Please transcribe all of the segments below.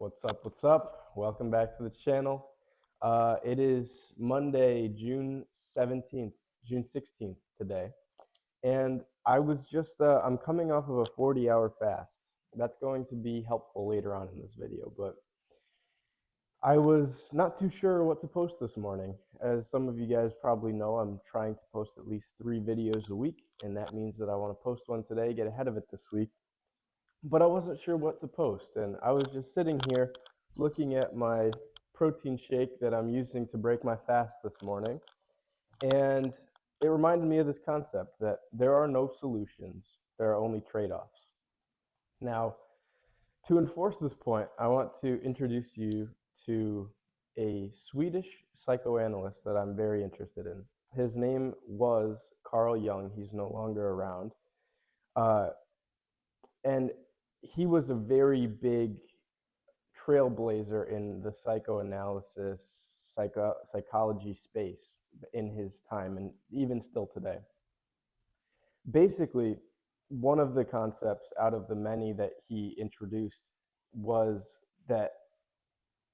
What's up? What's up? Welcome back to the channel. It is Monday, June 17th, June 16th today. And I'm coming off of a 40-hour fast. That's going to be helpful later on in this video, but I was not too sure what to post this morning. As some of you guys probably know, I'm trying to post at least 3 videos a week, and that means that I want to post one today, get ahead of it this week. But I wasn't sure what to post, and I was just sitting here looking at my protein shake that I'm using to break my fast this morning, and it reminded me of this concept that there are no solutions, there are only trade-offs. Now, to enforce this point, I want to introduce you to a Swedish psychoanalyst that I'm very interested in. His name was Carl Jung. He's no longer around. And he was a very big trailblazer in the psychoanalysis, psychology space in his time, and even still today. Basically, one of the concepts out of the many that he introduced was that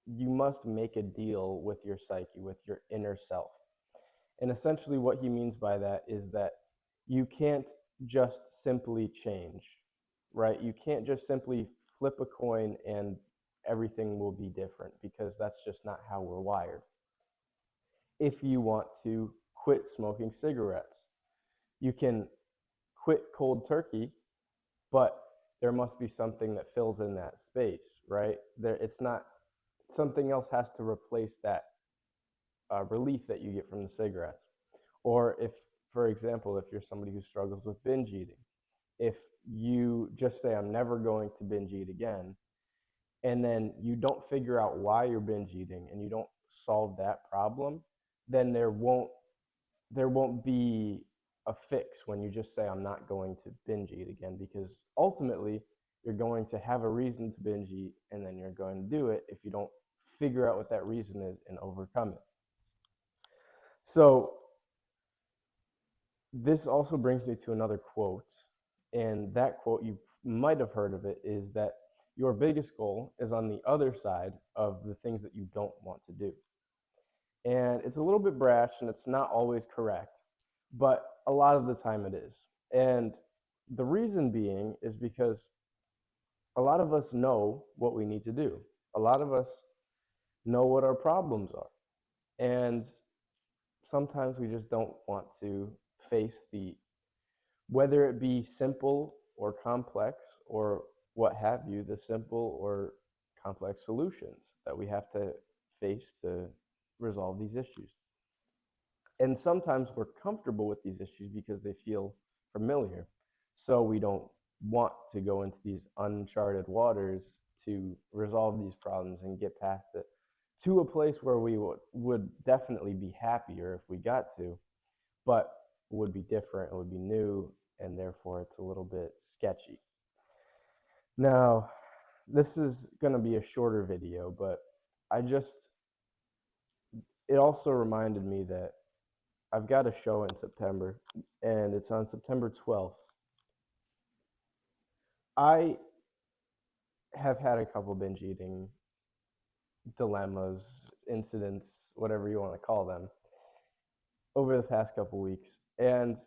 you must make a deal with your psyche, with your inner self. And essentially what he means by that is that you can't just simply change, right? You can't just simply flip a coin and everything will be different, because that's just not how we're wired. If you want to quit smoking cigarettes, you can quit cold turkey, but there must be something that fills in that space, right? It's not, something else has to replace that relief that you get from the cigarettes. Or if, for example, if you're somebody who struggles with binge eating, if you just say, I'm never going to binge eat again, and then you don't figure out why you're binge eating and you don't solve that problem, then there won't be a fix when you just say, I'm not going to binge eat again, because ultimately you're going to have a reason to binge eat, and then you're going to do it if you don't figure out what that reason is and overcome it. So this also brings me to another quote, and that quote, you might have heard of it, is that your biggest goal is on the other side of the things that you don't want to do. And it's a little bit brash and it's not always correct, but a lot of the time it is. And the reason being is because a lot of us know what we need to do. A lot of us know what our problems are. And sometimes we just don't want to face whether it be simple or complex or what have you, the simple or complex solutions that we have to face to resolve these issues. And sometimes we're comfortable with these issues because they feel familiar. So we don't want to go into these uncharted waters to resolve these problems and get past it to a place where we would definitely be happier if we got to, but it would be different, it would be new, and therefore it's a little bit sketchy. Now, this is going to be a shorter video, but it also reminded me that I've got a show in September, and it's on September 12th. I have had a couple binge eating dilemmas, incidents, whatever you want to call them, over the past couple weeks. And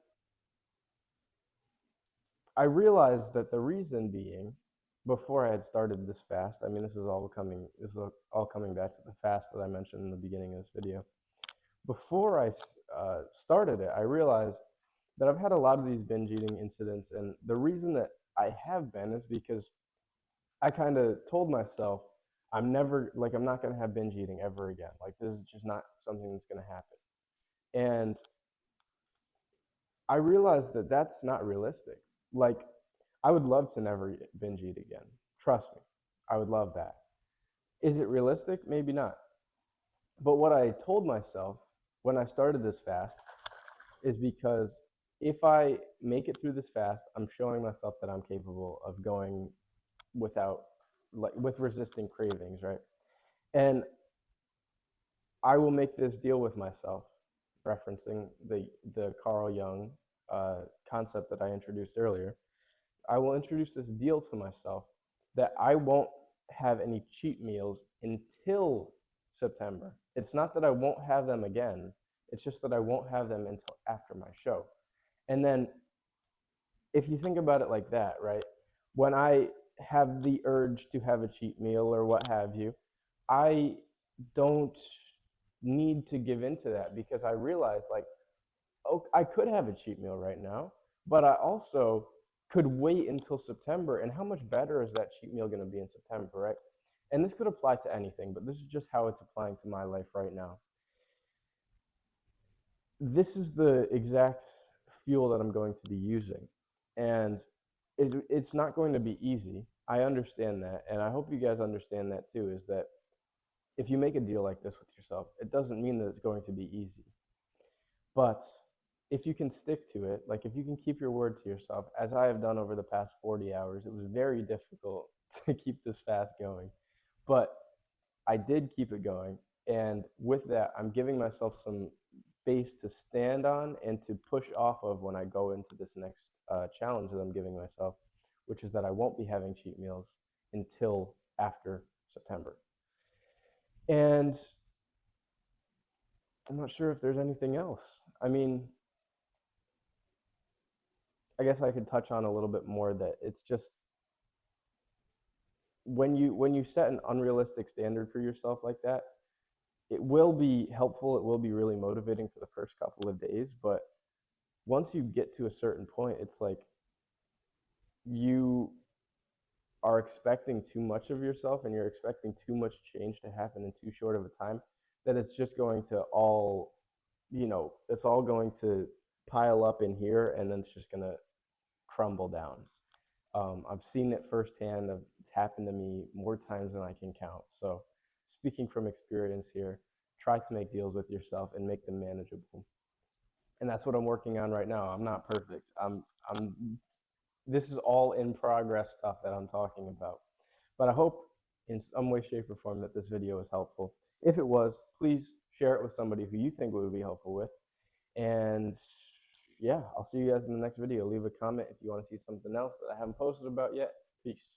I realized that the reason being, before I had started this fast, I mean, this is all coming back to the fast that I mentioned in the beginning of this video. Before I started it, I realized that I've had a lot of these binge eating incidents, and the reason that I have been is because I kind of told myself, I'm not going to have binge eating ever again. Like, this is just not something that's going to happen. And I realized that that's not realistic. Like, I would love to never binge eat again. Trust me, I would love that. Is it realistic? Maybe not. But what I told myself when I started this fast is, because if I make it through this fast, I'm showing myself that I'm capable of going with resisting cravings, right? And I will make this deal with myself, referencing the Carl Jung concept that I introduced earlier. I will introduce this deal to myself that I won't have any cheat meals until September. It's not that I won't have them again. It's just that I won't have them until after my show. And then if you think about it like that, right? When I have the urge to have a cheat meal or what have you, I don't need to give into that because I realize like, oh, I could have a cheat meal right now, but I also could wait until September. And how much better is that cheat meal going to be in September, right? And this could apply to anything, but this is just how it's applying to my life right now. This is the exact fuel that I'm going to be using. And it's not going to be easy. I understand that. And I hope you guys understand that too, is that if you make a deal like this with yourself, it doesn't mean that it's going to be easy. But if you can stick to it, like if you can keep your word to yourself, as I have done over the past 40 hours, it was very difficult to keep this fast going. But I did keep it going. And with that, I'm giving myself some base to stand on and to push off of when I go into this next challenge that I'm giving myself, which is that I won't be having cheat meals until after September. And I'm not sure if there's anything else. I mean, I guess I could touch on a little bit more that it's just when you set an unrealistic standard for yourself like that, it will be helpful, it will be really motivating for the first couple of days, but once you get to a certain point, it's like you are expecting too much of yourself and you're expecting too much change to happen in too short of a time that it's just going to all, it's all going to pile up in here and then it's just going to crumble down. I've seen it firsthand. It's happened to me more times than I can count. So, speaking from experience here, try to make deals with yourself and make them manageable. And that's what I'm working on right now. I'm not perfect. I'm this is all in progress stuff that I'm talking about. But I hope in some way, shape, or form that this video was helpful. If it was, please share it with somebody who you think would be helpful with. And yeah, I'll see you guys in the next video. Leave a comment if you want to see something else that I haven't posted about yet. Peace.